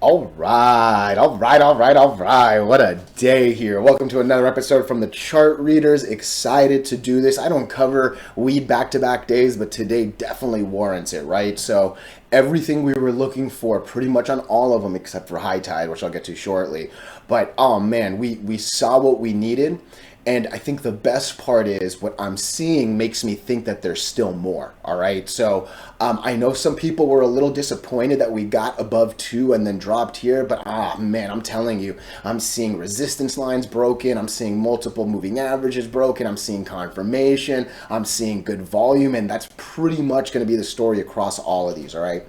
All right. What a day here. Welcome to another episode from the Chart Readers. Excited to do this. I don't cover weed back-to-back days, but today definitely warrants it, right? So everything we were looking for, pretty much on all of them except for high tide, which I'll get to shortly. But oh man, we saw what we needed. And I think the best part is what I'm seeing makes me think that there's still more. All right. So I know some people were a little disappointed that we got above 2 and then dropped here. But man, I'm telling you, I'm seeing resistance lines broken. I'm seeing multiple moving averages broken. I'm seeing confirmation. I'm seeing good volume. And that's pretty much going to be the story across all of these. All right.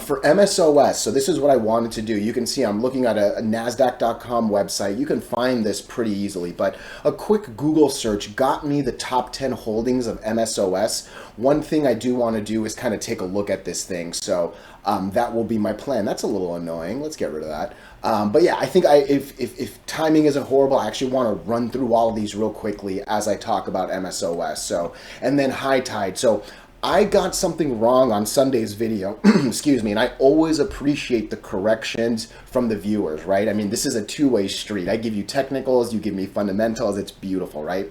For MSOS, so this is what I wanted to do. You can see I'm looking at a NASDAQ.com website. You can find this pretty easily, but a quick Google search got me the top 10 holdings of MSOS. One thing I do want to do is kind of take a look at this thing. So that will be my plan. That's a little annoying. Let's get rid of that. But yeah, I think if timing isn't horrible, I actually want to run through all of these real quickly as I talk about MSOS. So, and then high tide. So I got something wrong on Sunday's video, excuse me, and I always appreciate the corrections from the viewers, right? I mean, this is a two-way street. I give you technicals, you give me fundamentals, it's beautiful, right?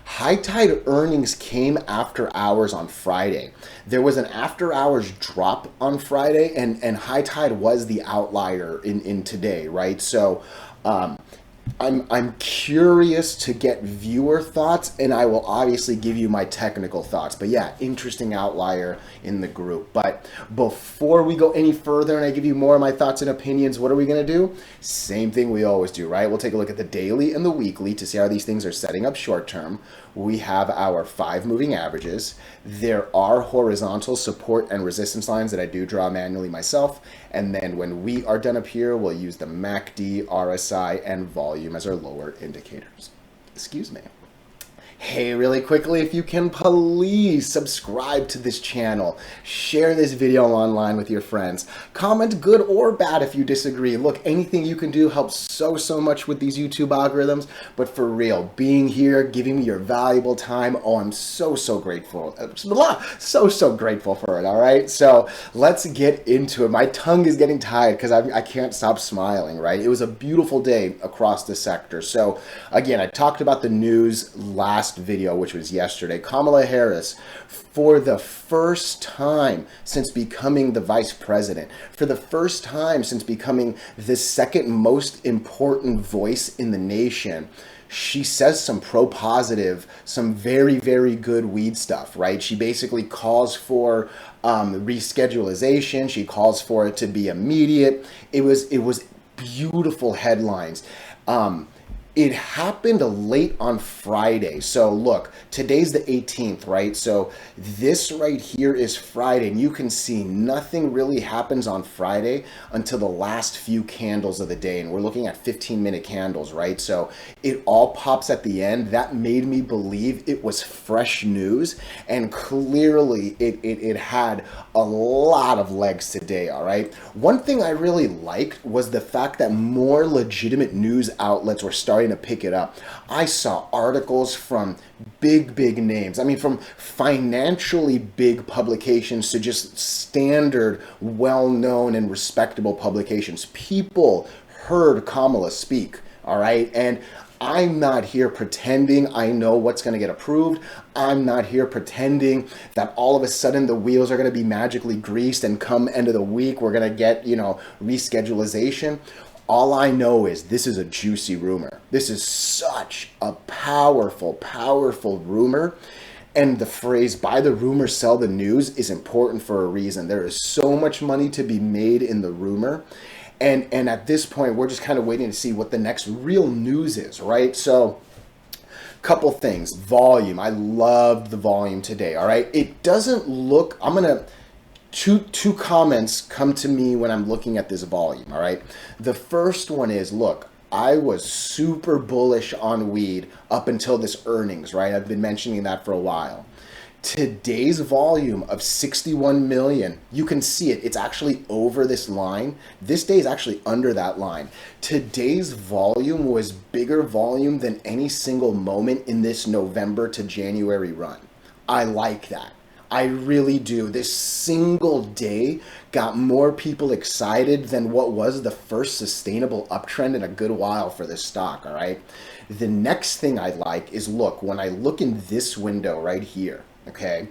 High tide earnings came after hours on Friday. There was an after hours drop on Friday, and high tide was the outlier in today, right? So I'm curious to get viewer thoughts, and I will obviously give you my technical thoughts. But yeah, interesting outlier in the group. But before we go any further and I give you more of my thoughts and opinions, what are we going to do? Same thing we always do, right? We'll take a look at the daily and the weekly to see how these things are setting up short term. We have our 5 moving averages. There are horizontal support and resistance lines that I do draw manually myself. And then when we are done up here, we'll use the MACD, RSI, and volume as our lower indicators. Excuse me. Hey, really quickly, if you can please subscribe to this channel, share this video online with your friends, comment good or bad if you disagree. Look, anything you can do helps so much with these YouTube algorithms, but for real, being here, giving me your valuable time, oh, I'm so grateful. So grateful for it, all right? So let's get into it. My tongue is getting tired because I can't stop smiling, right? It was a beautiful day across the sector. So again, I talked about the news last video, which was yesterday. Kamala Harris, for the first time since becoming the vice president, for the first time since becoming the second most important voice in the nation, she says some pro-positive, some very good weed stuff, right? She basically calls for reschedulization. She calls for it to be immediate. It was beautiful headlines. It happened late on Friday. So look, today's the 18th, right? So this right here is Friday, and you can see nothing really happens on Friday until the last few candles of the day. And we're looking at 15-minute candles, right? So it all pops at the end. That made me believe it was fresh news. And clearly it had a lot of legs today, all right? One thing I really liked was the fact that more legitimate news outlets were starting to pick it up. I saw articles from big names. I mean, from financially big publications to just standard, well-known and respectable publications. People heard Kamala speak, all right? And I'm not here pretending I know what's going to get approved. I'm not here pretending that all of a sudden the wheels are going to be magically greased and come end of the week we're going to get, reschedulization. All I know is this is a juicy rumor. This is such a powerful rumor. And the phrase, buy the rumor, sell the news, is important for a reason. There is so much money to be made in the rumor. And at this point, we're just kind of waiting to see what the next real news is, right? So, couple things. Volume. I loved the volume today, all right? It doesn't look, two comments come to me when I'm looking at this volume, all right? The first one is, look, I was super bullish on weed up until this earnings, right? I've been mentioning that for a while. Today's volume of 61 million, you can see it. It's actually over this line. This day is actually under that line. Today's volume was bigger volume than any single moment in this November to January run. I like that. I really do. This single day got more people excited than what was the first sustainable uptrend in a good while for this stock, all right? The next thing I like is, look, when I look in this window right here, okay,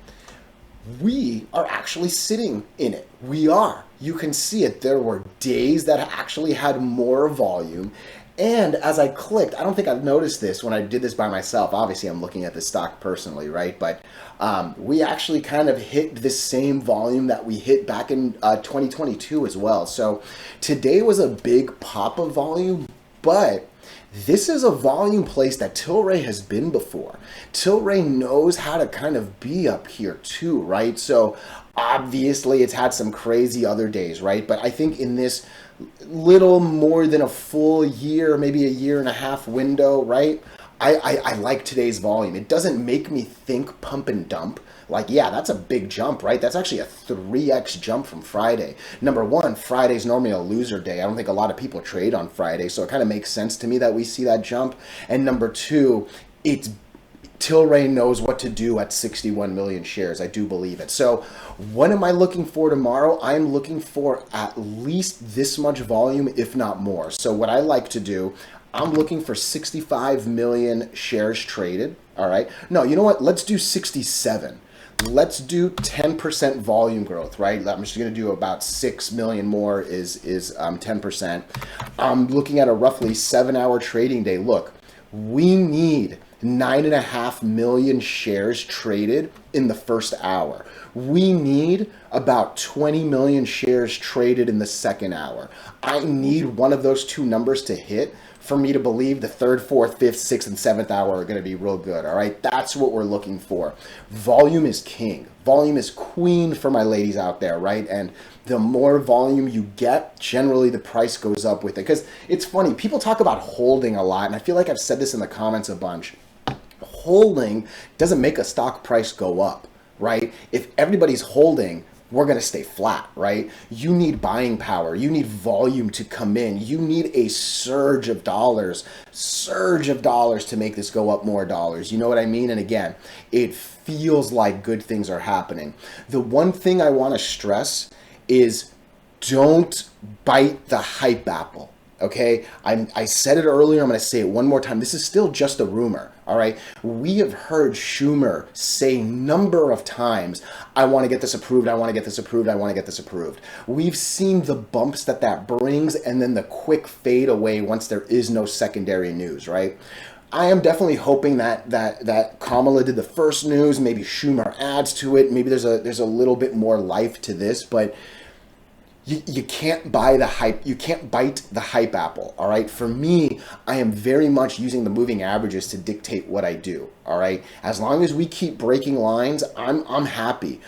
we are actually sitting in it. We are. You can see it. There were days that actually had more volume. And as I clicked, I don't think I've noticed this when I did this by myself. Obviously, I'm looking at the stock personally, right? But we actually kind of hit the same volume that we hit back in 2022 as well. So today was a big pop of volume, but this is a volume place that Tilray has been before. Tilray knows how to kind of be up here too, right? So obviously it's had some crazy other days, right? But I think in this little more than a full year, maybe a year and a half window, right? I like today's volume. It doesn't make me think pump and dump. Like, yeah, that's a big jump, right? That's actually a 3x jump from Friday. Number one, Friday's normally a loser day. I don't think a lot of people trade on Friday, so it kind of makes sense to me that we see that jump. And number two, it's Tilray knows what to do at 61 million shares. I do believe it. So what am I looking for tomorrow? I'm looking for at least this much volume, if not more. So what I like to do, I'm looking for 65 million shares traded. All right. No, you know what? Let's do 67. Let's do 10% volume growth, right? I'm just going to do about 6 million more is 10%. I'm looking at a roughly 7-hour trading day. Look, we need 9.5 million shares traded in the first hour. We need about 20 million shares traded in the second hour. I need one of those two numbers to hit for me to believe the third, fourth, fifth, sixth, and seventh hour are going to be real good, all right? That's what we're looking for. Volume is king. Volume is queen for my ladies out there, right? And the more volume you get, generally the price goes up with it. Because it's funny, people talk about holding a lot, and I feel like I've said this in the comments a bunch. Holding doesn't make a stock price go up, right? If everybody's holding, we're going to stay flat, right? You need buying power. You need volume to come in. You need a surge of dollars to make this go up more dollars. You know what I mean? And again, it feels like good things are happening. The one thing I want to stress is don't bite the hype apple. Okay, I said it earlier, I'm going to say it one more time. This is still just a rumor, all right? We have heard Schumer say a number of times, I want to get this approved, I want to get this approved, I want to get this approved. We've seen the bumps that brings and then the quick fade away once there is no secondary news, right? I am definitely hoping that Kamala did the first news, maybe Schumer adds to it, maybe there's a little bit more life to this, but you can't buy the hype. You can't bite the hype apple. All right. For me, I am very much using the moving averages to dictate what I do. All right. As long as we keep breaking lines, I'm happy.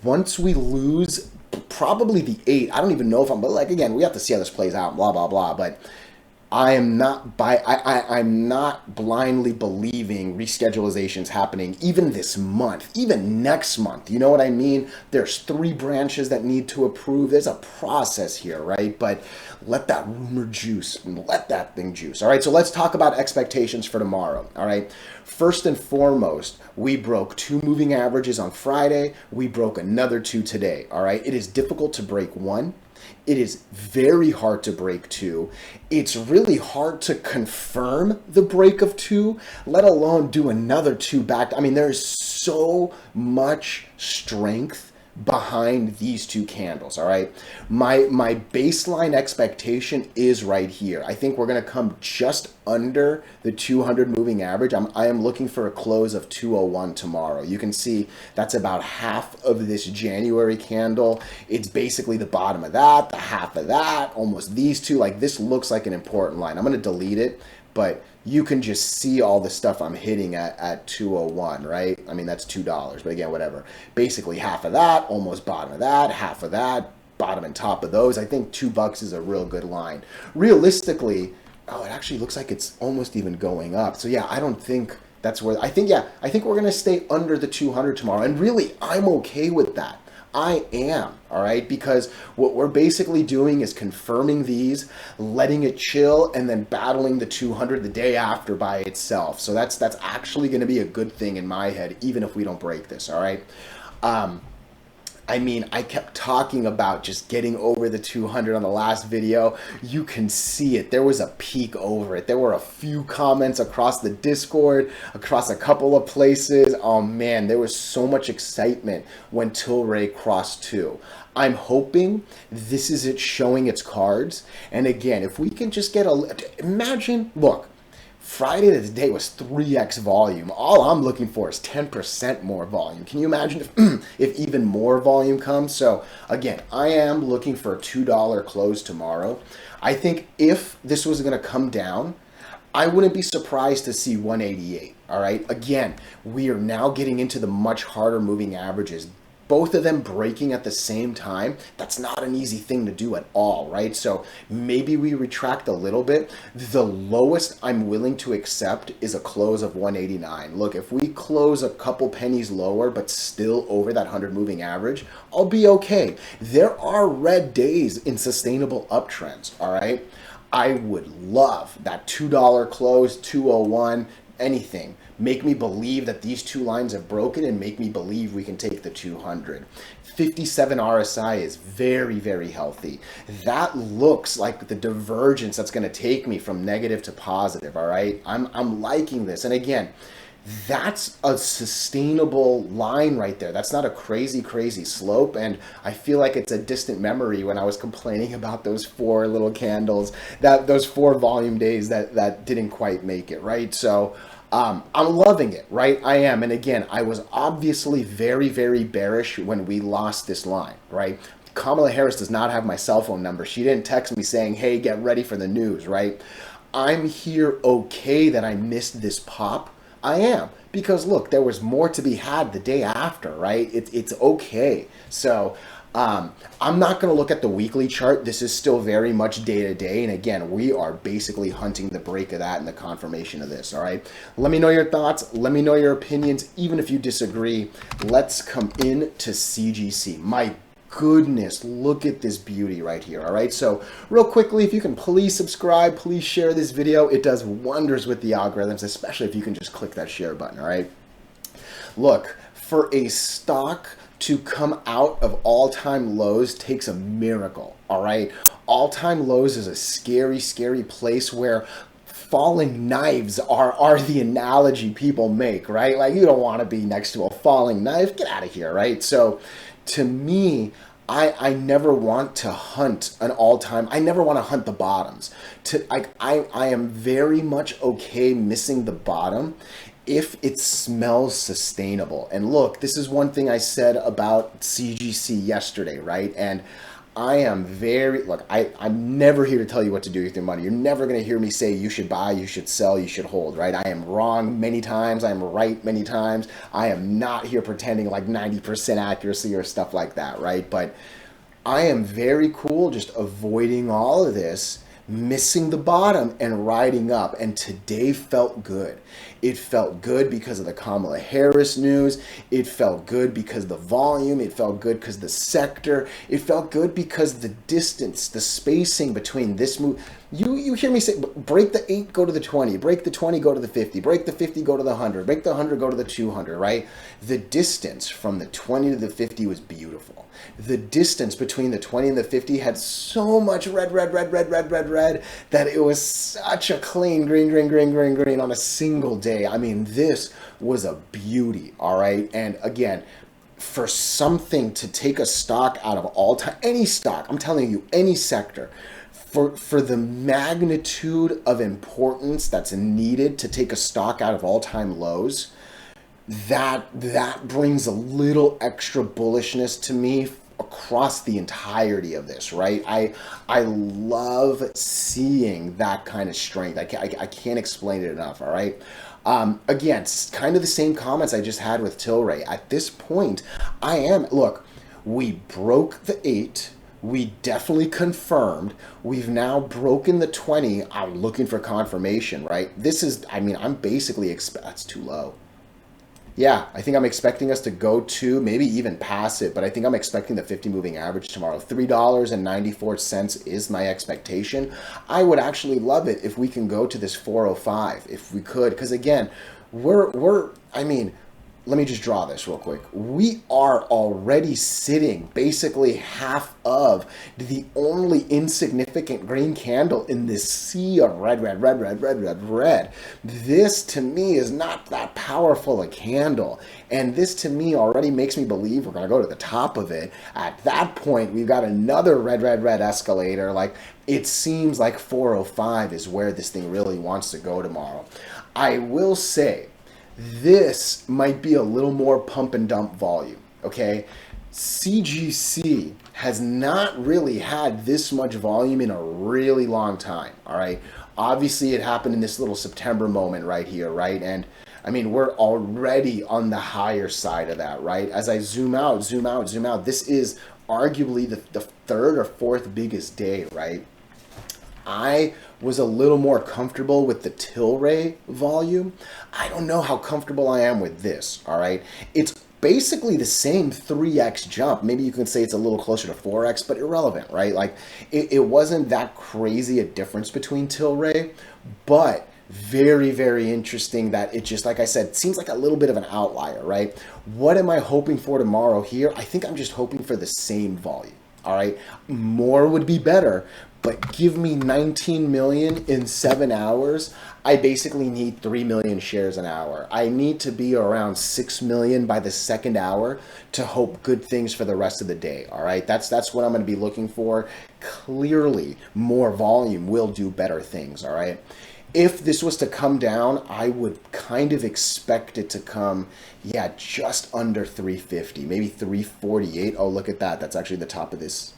Once we lose probably the 8, I don't even know if but like, again, we have to see how this plays out, blah, blah, blah. But I'm not blindly believing reschedulizations happening even this month, even next month. You know what I mean? There's 3 branches that need to approve. There's a process here, right? But let that rumor juice and let that thing juice. All right, so let's talk about expectations for tomorrow. All right, first and foremost, we broke 2 moving averages on Friday. We broke another 2 today. All right, it is difficult to break 1. It is very hard to break 2. It's really hard to confirm the break of 2, let alone do another 2 back. I mean, there's so much strength behind these 2 candles, all right? My baseline expectation is right here. I think we're going to come just under the 200 moving average. I am looking for a close of 201 tomorrow. You can see that's about half of this January candle. It's basically the bottom of that, the half of that, almost these 2. Like, this looks like an important line. I'm going to delete it, but you can just see all the stuff I'm hitting at 201, right? I mean, that's $2, but again, whatever. Basically half of that, almost bottom of that, half of that, bottom and top of those. I think $2 is a real good line. Realistically, oh, it actually looks like it's almost even going up. So yeah, I don't think that's where, I think we're going to stay under the 200 tomorrow. And really, I'm okay with that. I am, all right? Because what we're basically doing is confirming these, letting it chill, and then battling the 200 the day after by itself. So that's actually going to be a good thing in my head, even if we don't break this, all right? I mean, I kept talking about just getting over the 200 on the last video. You can see it. There was a peak over it. There were a few comments across the Discord, across a couple of places. Oh man, there was so much excitement when Tilray crossed 2. I'm hoping this is it showing its cards. And again, if we can just get imagine, look, Friday to today was 3x volume. All I'm looking for is 10% more volume. Can you imagine if even more volume comes? So again, I am looking for a $2 close tomorrow. I think if this was going to come down, I wouldn't be surprised to see 188. All right. Again, we are now getting into the much harder moving averages. Both of them breaking at the same time, that's not an easy thing to do at all, right? So maybe we retract a little bit. The lowest I'm willing to accept is a close of 189. Look, if we close a couple pennies lower, but still over that 100 moving average, I'll be okay. There are red days in sustainable uptrends, all right? I would love that $2 close, 201, anything. Make me believe that these two lines have broken and make me believe we can take the 200. 57 RSI is very, very healthy. That looks like the divergence that's going to take me from negative to positive, all right? I'm liking this. And again, that's a sustainable line right there. That's not a crazy, crazy slope. And I feel like it's a distant memory when I was complaining about those 4 little candles, those 4 volume days that didn't quite make it, right? So I'm loving it, right? I am. And again, I was obviously very, very bearish when we lost this line, right? Kamala Harris does not have my cell phone number. She didn't text me saying, hey, get ready for the news, right? I'm here okay that I missed this pop. I am, because look, there was more to be had the day after, right? It's okay. So I'm not going to look at the weekly chart. This is still very much day to day. And again, we are basically hunting the break of that and the confirmation of this. All right. Let me know your thoughts. Let me know your opinions. Even if you disagree, let's come in to CGC. My goodness, look at this beauty right here. All right. So real quickly, if you can please subscribe, please share this video. It does wonders with the algorithms, especially if you can just click that share button. All right. Look, for a stock to come out of all-time lows takes a miracle, all right? All-time lows is a scary, scary place where falling knives are the analogy people make, right? Like, you don't want to be next to a falling knife. Get out of here, right? So to me, I never want to hunt an all-time. I never want to hunt the bottoms. I am very much okay missing the bottom if it smells sustainable. And look, this is one thing I said about CGC yesterday, right? And I am very, look, I'm never here to tell you what to do with your money. You're never going to hear me say you should buy, you should sell, you should hold, right? I am wrong many times. I am right many times. I am not here pretending like 90% accuracy or stuff like that, right? But I am very cool just avoiding all of this, missing the bottom and riding up. And today felt good. It felt good because of the Kamala Harris news. It felt good because of the volume. It felt good because of the sector. It felt good because the distance, the spacing between this move. You hear me say, break the 8, go to the 20. Break the 20, go to the 50. Break the 50, go to the 100. Break the 100, go to the 200, right? The distance from the 20 to the 50 was beautiful. The distance between the 20 and the 50 had so much red that it was such a clean green on a single day. I mean, this was a beauty, all right? And again, for something to take a stock out of all time, any stock, I'm telling you, any sector, for the magnitude of importance that's needed to take a stock out of all-time lows, that brings a little extra bullishness to me across the entirety of this, right? I love seeing that kind of strength. I can't explain it enough, all right? Again, it's kind of the same comments I just had with Tilray. At this point, look, we broke the 8. We definitely confirmed. We've now broken the 20. I'm looking for confirmation, right? This is, I mean, I'm basically, that's too low. Yeah, I think I'm expecting us to go to, maybe even pass it, but I think I'm expecting the 50 moving average tomorrow. $3.94 is my expectation. I would actually love it if we can go to this 405, if we could, because again, I mean, let me just draw this real quick. We are already sitting basically half of the only insignificant green candle in this sea of red, red, red, red, red, red, red. This to me is not that powerful a candle. And this to me already makes me believe we're going to go to the top of it. At that point, we've got another red, red, red escalator. Like, it seems like 405 is where this thing really wants to go tomorrow. I will say, this might be a little more pump and dump volume, okay? CGC has not really had this much volume in a really long time, all right? Obviously, it happened in this little September moment right here, right? And I mean, we're already on the higher side of that, right? As I zoom out, this is arguably the third or fourth biggest day, right? I was a little more comfortable with the Tilray volume. I don't know how comfortable I am with this, all right? It's basically the same 3x jump. Maybe you can say it's a little closer to 4x, but irrelevant, right? Like, it wasn't that crazy a difference between Tilray, but very, very interesting that it just, like I said, seems like a little bit of an outlier, right? What am I hoping for tomorrow here? I think I'm just hoping for the same volume, all right? More would be better, but give me 19 million in 7 hours. I basically need 3 million shares an hour. I need to be around 6 million by the second hour to hope good things for the rest of the day. All right, that's what I'm going to be looking for. Clearly, more volume will do better things. All right. If this was to come down, I would kind of expect it to come, yeah, just under 350, maybe 348. Oh, look at that. That's actually the top of this.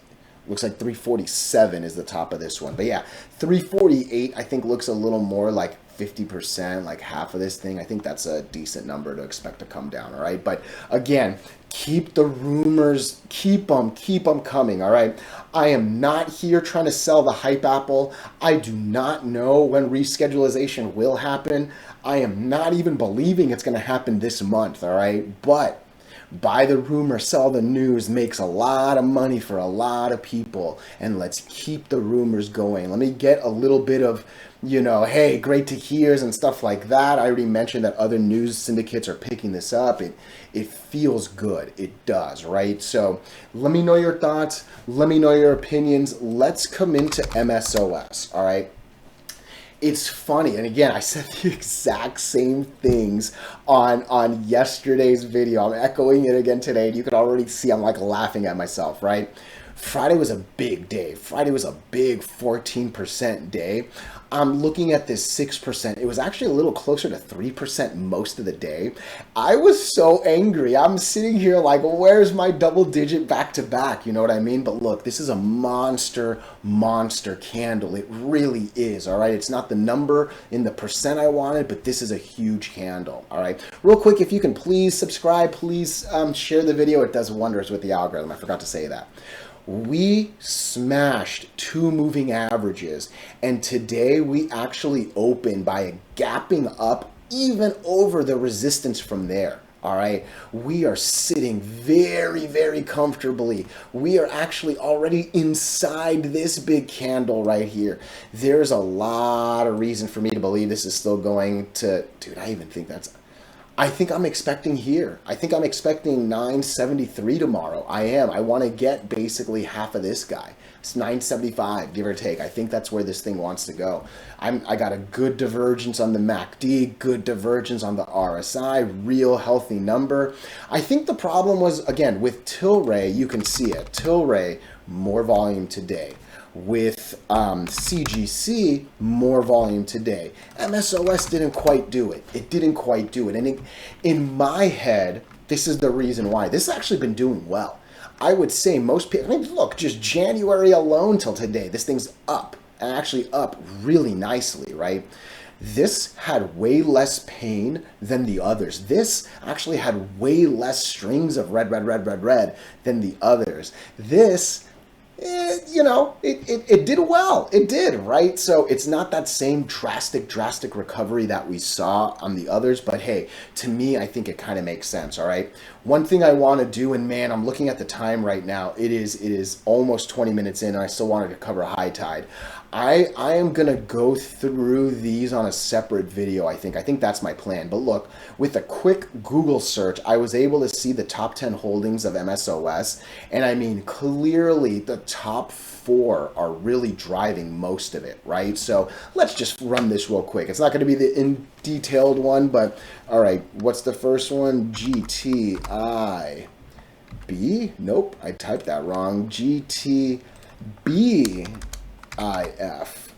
Looks like 347 is the top of this one. But yeah, 348 I think looks a little more like 50%, like half of this thing. I think that's a decent number to expect to come down, all right? But again, keep the rumors, keep them coming, all right? I am not here trying to sell the hype apple. I do not know when reschedulization will happen. I am not even believing it's going to happen this month, all right? But buy the rumor, sell the news makes a lot of money for a lot of people. And let's keep the rumors going. Let me get a little bit of, you know, hey, great to hears and stuff like that. I already mentioned that other news syndicates are picking this up. It feels good. It does, right? So let me know your thoughts. Let me know your opinions. Let's come into MSOS, all right? It's funny, and again, I said the exact same things on yesterday's video. I'm echoing it again today, and you can already see I'm like laughing at myself, right? Friday was a big day. Friday was a big 14% day. I'm looking at this 6%. It was actually a little closer to 3% most of the day. I was so angry. I'm sitting here like, where's my double digit back to back? You know what I mean? But look, this is a monster candle. It really is, all right? It's not the number in the percent I wanted, but this is a huge candle, all right? Real quick, if you can please subscribe, please share the video. It does wonders with the algorithm. I forgot to say that. We smashed 2 moving averages, and today we actually opened by gapping up even over the resistance from there. All right, we are sitting very, very comfortably. We are actually already inside this big candle right here. There's a lot of reason for me to believe this is still going to, dude, I think I'm expecting here. I think I'm expecting 973 tomorrow. I am. I want to get basically half of this guy. It's 975, give or take. I think that's where this thing wants to go. I got a good divergence on the MACD, good divergence on the RSI, real healthy number. I think the problem was, again, with Tilray, you can see it. Tilray, more volume today. With CGC, more volume today. MSOS didn't quite do it. It didn't quite do it. And in my head, this is the reason why. This has actually been doing well. I would say most people, I mean, look, just January alone till today, this thing's up, and actually up really nicely, right? This had way less pain than the others. This actually had way less strings of red, red, red, red, red than the others. This, you know, it did well. It did, right? So it's not that same drastic recovery that we saw on the others, but hey, to me, I think it kind of makes sense, all right? One thing I want to do, and man, I'm looking at the time right now, it is almost 20 minutes in, and I still wanted to cover a high tide. I am gonna go through these on a separate video. I think that's my plan. But look, with a quick Google search, I was able to see the top 10 holdings of MSOS, and I mean clearly the top four are really driving most of it, right? So let's just run this real quick. It's not going to be the in detailed one, but all right, what's the first one? GTIB? Nope, I typed that wrong. GTBIF,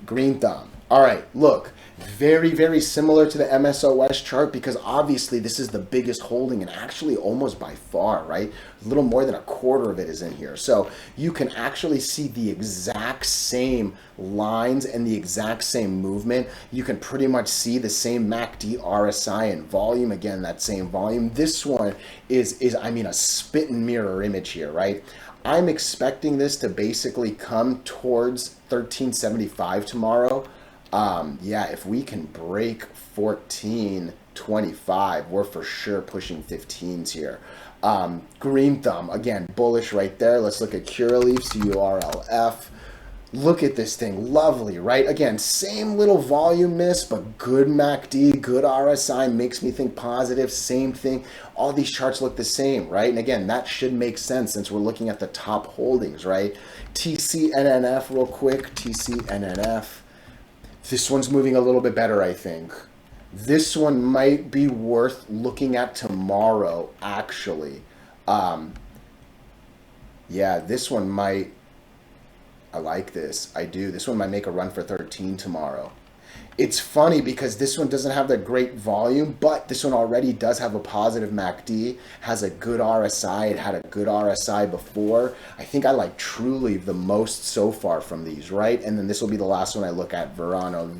green thumb. All right, look, very, very similar to the MSOS chart because obviously this is the biggest holding and actually almost by far, right? A little more than a quarter of it is in here. So you can actually see the exact same lines and the exact same movement. You can pretty much see the same MACD, RSI, and volume. Again, that same volume. This one is I mean, a spit and mirror image here, right? I'm expecting this to basically come towards 1375 tomorrow. Yeah, if we can break 1425, we're for sure pushing 15s here. Green thumb, again, bullish right there. Let's look at CURLF, CURLF. Look at this thing, lovely, right? Again, same little volume miss, but good MACD, good RSI, makes me think positive, same thing. All these charts look the same, right? And again, that should make sense since we're looking at the top holdings, right? TCNNF real quick, TCNNF. This one's moving a little bit better, I think. This one might be worth looking at tomorrow, actually. Yeah, this one might... I like this. I do. This one might make a run for 13 tomorrow. It's funny because this one doesn't have that great volume, but this one already does have a positive MACD, has a good RSI. It had a good RSI before. I think I like Truly the most so far from these, right? And then this will be the last one I look at, VRNOF,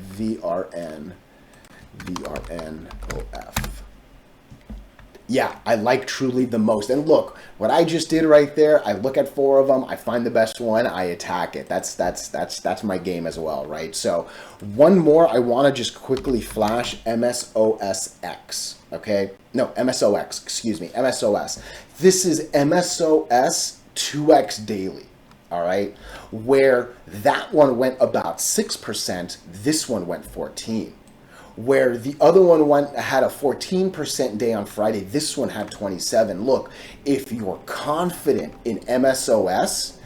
VRNOF. Yeah, I like Truly the most. And look, what I just did right there, I look at four of them, I find the best one, I attack it. That's my game as well, right? So one more, I want to just quickly flash MSOSX, okay? No, MSOX, excuse me, MSOS. This is MSOS 2X daily, all right? Where that one went about 6%, this one went 14%. Where the other one had a 14% day on Friday, this one had 27%. Look, if you're confident in MSOS,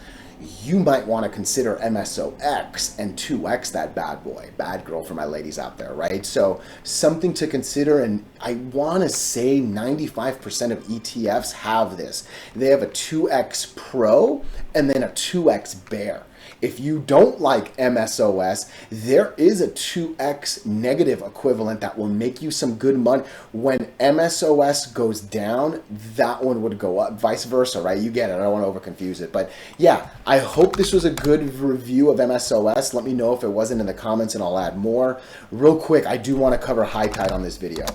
you might want to consider MSOX and 2X that bad boy, bad girl for my ladies out there, right? So something to consider, and I want to say 95% of ETFs have this. They have a 2X Pro and then a 2X Bear. If you don't like MSOS, there is a 2X negative equivalent that will make you some good money. When MSOS goes down, that one would go up, vice versa, right? You get it. I don't want to over confuse it. But yeah, I hope this was a good review of MSOS. Let me know if it wasn't in the comments and I'll add more. Real quick, I do want to cover HITI on this video.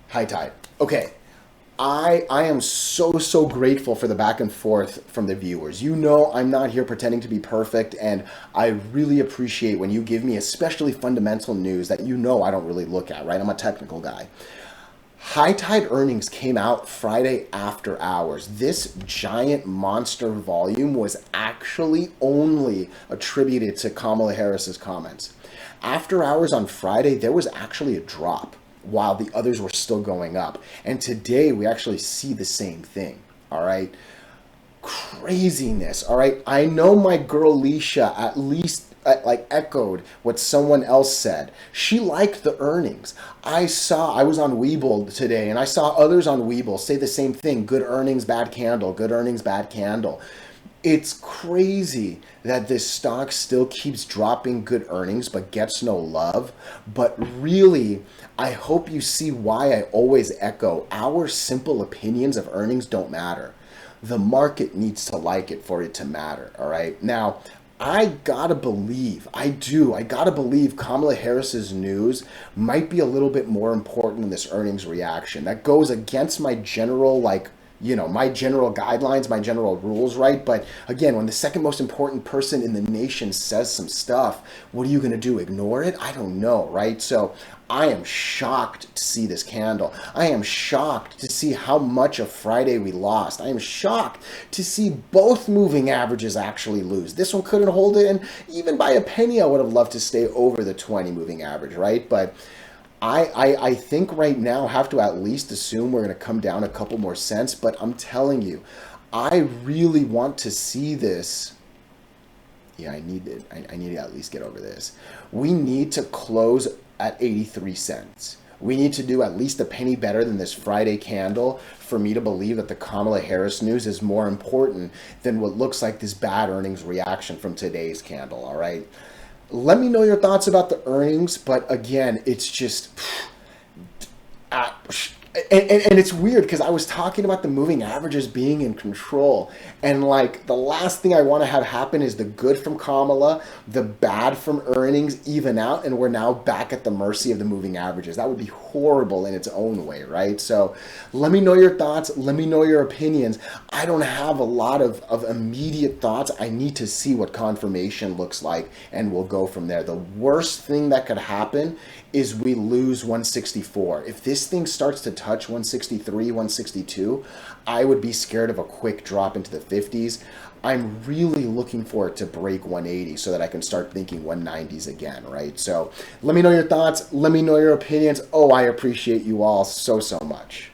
HITI. Okay. I am so grateful for the back and forth from the viewers. You know I'm not here pretending to be perfect, and I really appreciate when you give me especially fundamental news that you know I don't really look at, right? I'm a technical guy. High Tide earnings came out Friday after hours. This giant monster volume was actually only attributed to Kamala Harris's comments. After hours on Friday, there was actually a drop, while the others were still going up. And today we actually see the same thing, all right? Craziness, all right? I know my girl Leisha at least like echoed what someone else said. She liked the earnings. I was on Webull today and I saw others on Webull say the same thing. Good earnings, bad candle. Good earnings, bad candle. It's crazy that this stock still keeps dropping good earnings but gets no love. But really, I hope you see why I always echo our simple opinions of earnings don't matter. The market needs to like it for it to matter, all right? Now, I gotta believe Kamala Harris's news might be a little bit more important in this earnings reaction. That goes against my general, like, my general guidelines, my general rules, right? But again, when the second most important person in the nation says some stuff, what are you going to do? Ignore it? I don't know, right? So I am shocked to see this candle. I am shocked to see how much of Friday we lost. I am shocked to see both moving averages actually lose. This one couldn't hold it, and even by a penny, I would have loved to stay over the 20 moving average, right? But I think right now have to at least assume we're going to come down a couple more cents, but I'm telling you, I really want to see this. Yeah, I need to at least get over this. We need to close at 83 cents. We need to do at least a penny better than this Friday candle for me to believe that the Kamala Harris news is more important than what looks like this bad earnings reaction from today's candle, all right? Let me know your thoughts about the earnings, but again, it's just... And it's weird because I was talking about the moving averages being in control, and like the last thing I want to have happen is the good from Kamala, the bad from earnings even out, and we're now back at the mercy of the moving averages. That would be horrible in its own way, right? So let me know your thoughts. Let me know your opinions. I don't have a lot of immediate thoughts. I need to see what confirmation looks like, and we'll go from there. The worst thing that could happen is we lose 164. If this thing starts to touch 163, 162, I would be scared of a quick drop into the 50s. I'm really looking for it to break 180 so that I can start thinking 190s again, right? So let me know your thoughts. Let me know your opinions. Oh, I appreciate you all so much.